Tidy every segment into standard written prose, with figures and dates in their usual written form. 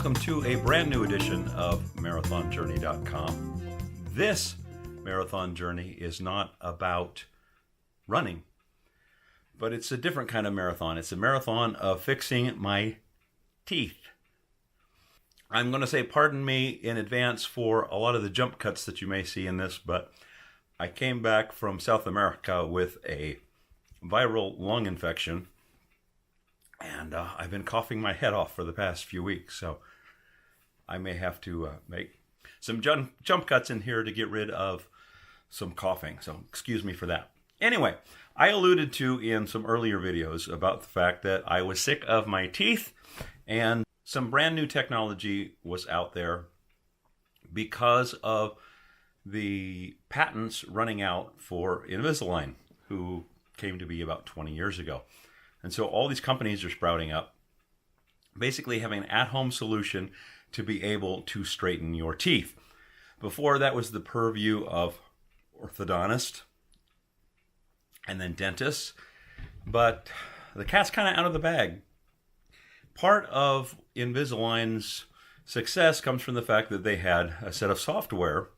welcome to a brand new edition of MarathonJourney.com. This marathon journey is not about running, but it's a different kind of marathon. It's a marathon of fixing my teeth. I'm going to say pardon me in advance for a lot of the jump cuts that you may see in this, but I came back from South America with a viral lung infection, and I've been coughing my head off for the past few weeks, so I may have to make some jump cuts in here to get rid of some coughing, so excuse me for that. Anyway, I alluded to in some earlier videos about the fact that I was sick of my teeth, and some brand new technology was out there because of the patents running out for Invisalign, who came to be about 20 years ago. And so all these companies are sprouting up, basically having an at-home solution to be able to straighten your teeth. Before, that was the purview of orthodontists and then dentists, but the cat's kind of out of the bag. Part of Invisalign's success comes from the fact that they had a set of software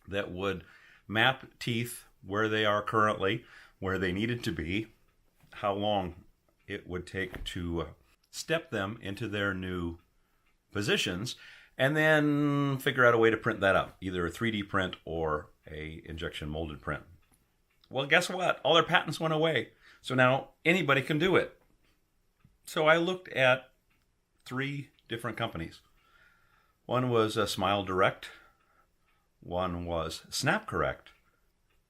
that would map teeth where they are currently, where they needed to be, how long it would take to step them into their new positions, and then figure out a way to print that up, either a 3D print or a injection molded print. Well, guess what? All their patents went away. So now anybody can do it. So I looked at 3 different companies. One was Smile Direct, one was Snap Correct,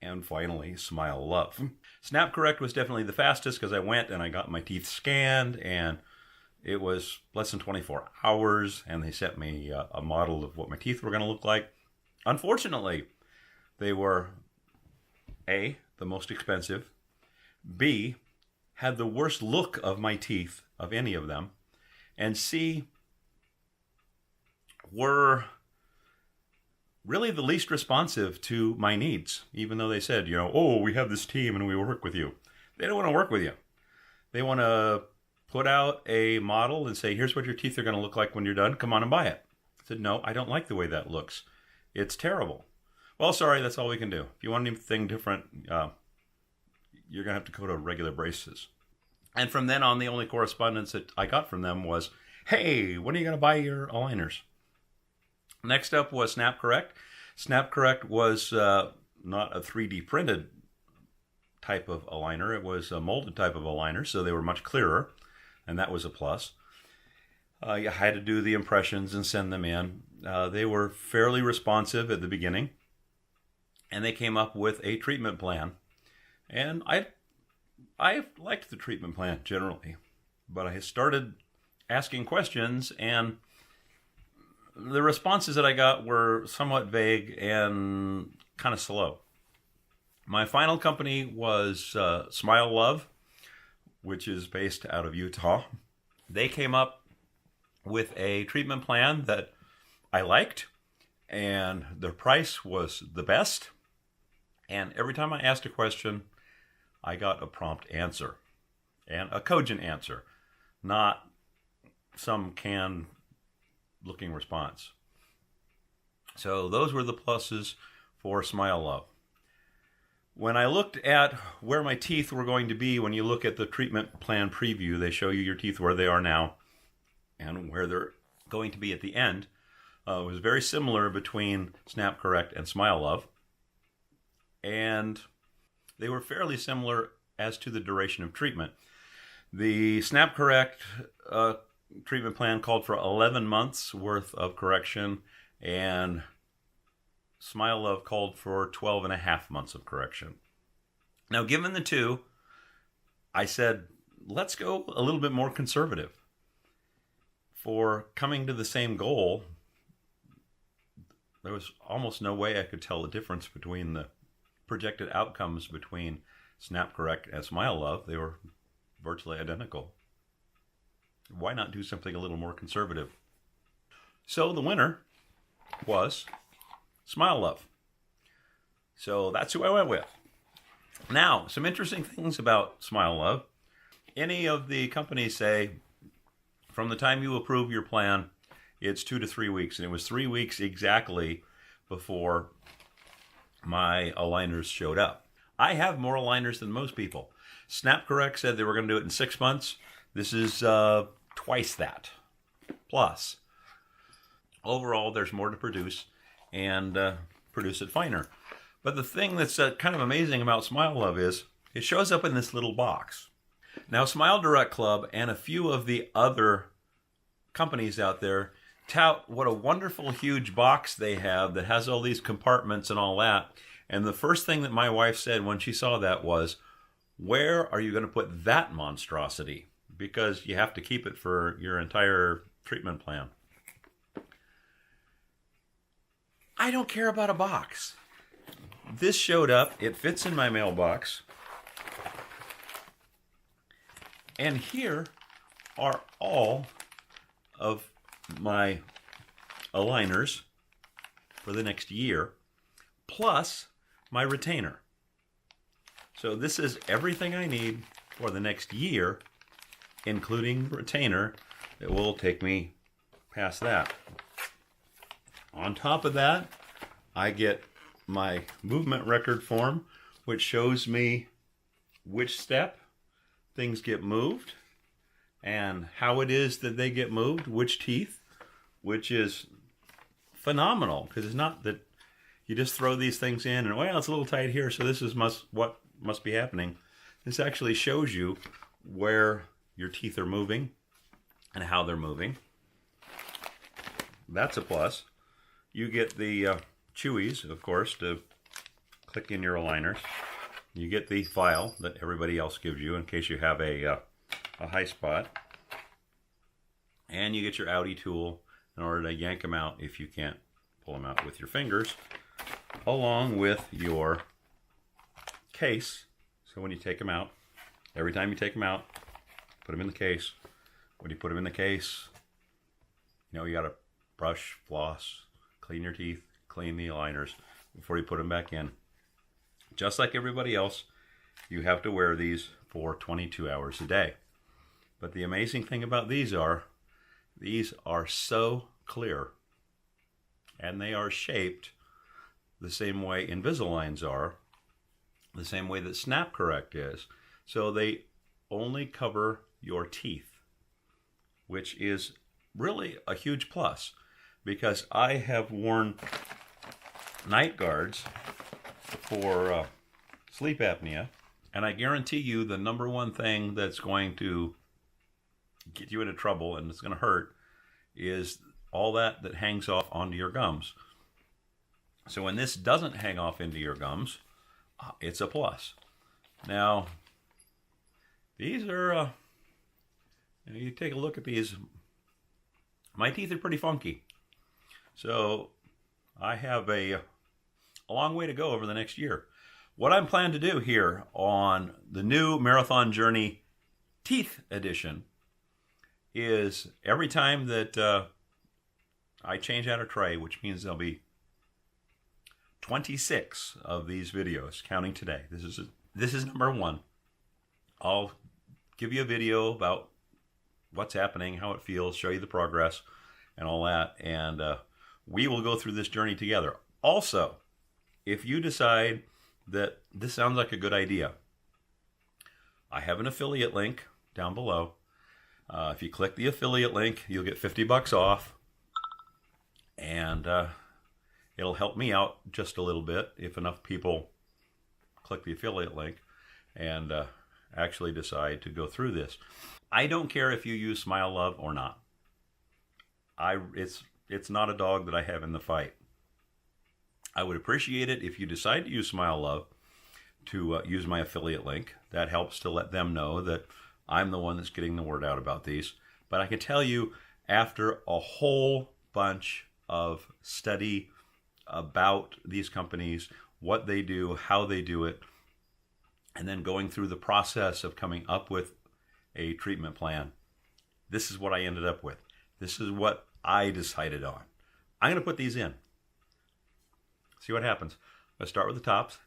and finally Smilelove. Snap Correct was definitely the fastest because I went and I got my teeth scanned, and it was less than 24 hours, and they sent me a model of what my teeth were going to look like. Unfortunately, they were A, the most expensive, B, had the worst look of my teeth of any of them, and C, were really the least responsive to my needs, even though they said, oh, we have this team and we will work with you. They don't want to work with you. They want to put out a model and say, here's what your teeth are going to look like when you're done. Come on and buy it. I said, no, I don't like the way that looks. It's terrible. Well, sorry, that's all we can do. If you want anything different, you're going to have to go to regular braces. And from then on, the only correspondence that I got from them was, hey, when are you going to buy your aligners? Next up was Snap Correct. Snap Correct was not a 3D printed type of aligner. It was a molded type of aligner, so they were much clearer, and that was a plus. You had to do the impressions and send them in. They were fairly responsive at the beginning, and they came up with a treatment plan. And I liked the treatment plan generally, but I started asking questions, and the responses that I got were somewhat vague and kind of slow. My final company was Smilelove, which is based out of Utah. They came up with a treatment plan that I liked, and their price was the best. And every time I asked a question, I got a prompt answer and a cogent answer, not some canned looking response. So those were the pluses for Smilelove. When I looked at where my teeth were going to be, when you look at the treatment plan preview, they show you your teeth where they are now and where they're going to be at the end. It was very similar between Snap Correct and Smilelove, and they were fairly similar as to the duration of treatment. The Snap Correct treatment plan called for 11 months worth of correction, and Smilelove called for 12 and a half months of correction. Now, given the two, I said, let's go a little bit more conservative. For coming to the same goal, there was almost no way I could tell the difference between the projected outcomes between Snap Correct and Smilelove. They were virtually identical. Why not do something a little more conservative? So the winner was Smilelove. So that's who I went with. Now, some interesting things about Smilelove. Any of the companies say, from the time you approve your plan it's 2 to 3 weeks. And it was 3 weeks exactly before my aligners showed up. I have more aligners than most people. Snap Correct said they were going to do it in 6 months. This is twice that. Plus, overall, there's more to produce and produce it finer. But the thing that's kind of amazing about Smilelove is it shows up in this little box. Now, Smile Direct Club and a few of the other companies out there tout what a wonderful huge box they have that has all these compartments and all that. And the first thing that my wife said when she saw that was, where are you going to put that monstrosity? Because you have to keep it for your entire treatment plan. I don't care about a box. This showed up. It fits in my mailbox. And here are all of my aligners for the next year, plus my retainer. So this is everything I need for the next year, including retainer that will take me past that. On top of that, I get my movement record form, which shows me which step things get moved and how it is that they get moved, which teeth, which is phenomenal, because it's not that you just throw these things in and, well, it's a little tight here, so this is what must be happening. This actually shows you where your teeth are moving and how they're moving. That's a plus. You get the chewies, of course, to click in your aligners. You get the file that everybody else gives you in case you have a high spot. And you get your outie tool in order to yank them out if you can't pull them out with your fingers, along with your case. So when you take them out, every time you take them out, put them in the case. When you put them in the case, you know, you got to brush, floss, clean your teeth, clean the aligners before you put them back in. Just like everybody else, you have to wear these for 22 hours a day. But the amazing thing about these are so clear, and they are shaped the same way Invisaligns are, the same way that Snap Correct is. So they only cover your teeth, which is really a huge plus, because I have worn night guards for sleep apnea, and I guarantee you the number one thing that's going to get you into trouble and it's going to hurt is all that hangs off onto your gums. So when this doesn't hang off into your gums, it's a plus. Now, these are, you take a look at these, my teeth are pretty funky. So I have a long way to go over the next year. What I'm planning to do here on the new Marathon Journey Teeth Edition is every time that I change out a tray, which means there'll be 26 of these videos, counting today. This is number 1. I'll give you a video about what's happening, how it feels, show you the progress, and all that. And we will go through this journey together. Also, if you decide that this sounds like a good idea, I have an affiliate link down below. If you click the affiliate link, you'll get $50 off, and it'll help me out just a little bit if enough people click the affiliate link and actually decide to go through this. I don't care if you use Smilelove or not. It's not a dog that I have in the fight. I would appreciate it if you decide to use Smilelove to use my affiliate link. That helps to let them know that I'm the one that's getting the word out about these. But I can tell you, after a whole bunch of study about these companies, what they do, how they do it, and then going through the process of coming up with a treatment plan, this is what I ended up with. This is what I decided on. I'm going to put these in. See what happens. Let's start with the tops.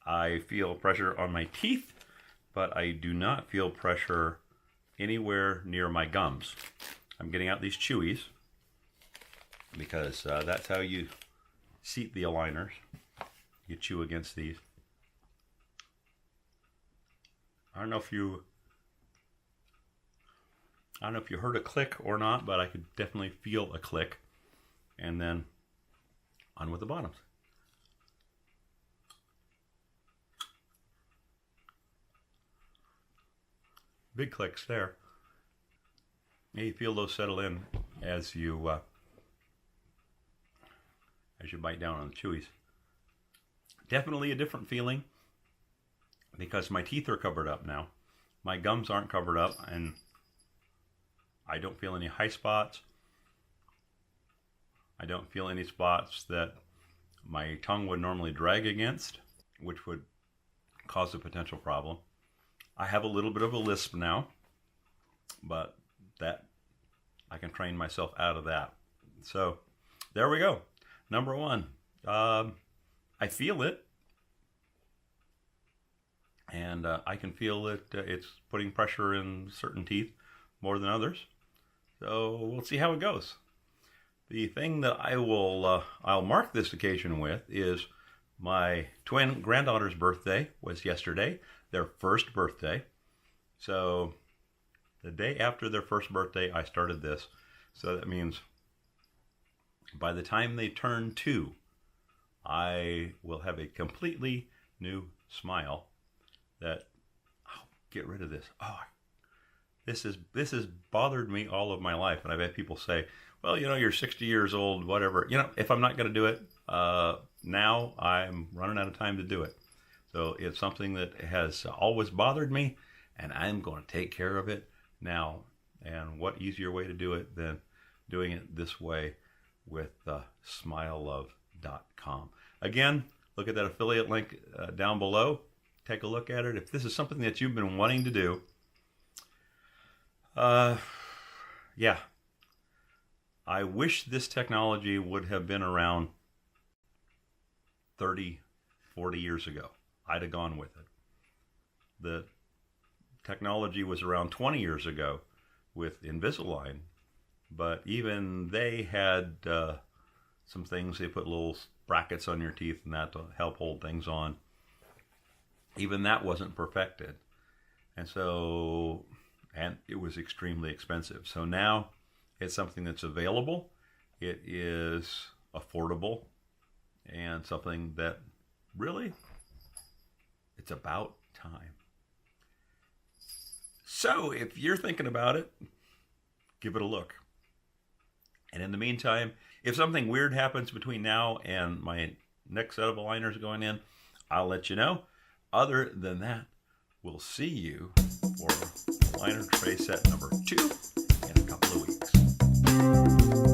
I feel pressure on my teeth, but I do not feel pressure anywhere near my gums. I'm getting out these chewies because that's how you seat the aligners. You chew against these. I don't know if you heard a click or not, but I could definitely feel a click. And then on with the bottoms. Big clicks there. Yeah, you feel those settle in as you bite down on the chewies. Definitely a different feeling because my teeth are covered up now. My gums aren't covered up, and I don't feel any high spots. I don't feel any spots that my tongue would normally drag against, which would cause a potential problem. I have a little bit of a lisp now, but that I can train myself out of that. So there we go. Number one, I feel it, and I can feel that it's putting pressure in certain teeth more than others. So we'll see how it goes. The thing that I'll mark this occasion with is my twin granddaughter's birthday was yesterday, their first birthday. So the day after their first birthday, I started this. So that means by the time they turn 2, I will have a completely new smile that, oh, get rid of this. Oh, this has bothered me all of my life. And I've had people say, well, you're 60 years old, whatever. If I'm not going to do it, now I'm running out of time to do it. So it's something that has always bothered me, and I'm going to take care of it now. And what easier way to do it than doing it this way with Smilelove.com. Again, look at that affiliate link down below. Take a look at it. If this is something that you've been wanting to do, yeah. I wish this technology would have been around 30, 40 years ago. I'd have gone with it. The technology was around 20 years ago with Invisalign, but even they had some things. They put little brackets on your teeth and that to help hold things on. Even that wasn't perfected. And it was extremely expensive. So now it's something that's available. It is affordable, and something that really, it's about time. So if you're thinking about it, give it a look. And in the meantime, if something weird happens between now and my next set of aligners going in, I'll let you know. Other than that, we'll see you for aligner tray set number 2 in a couple of weeks.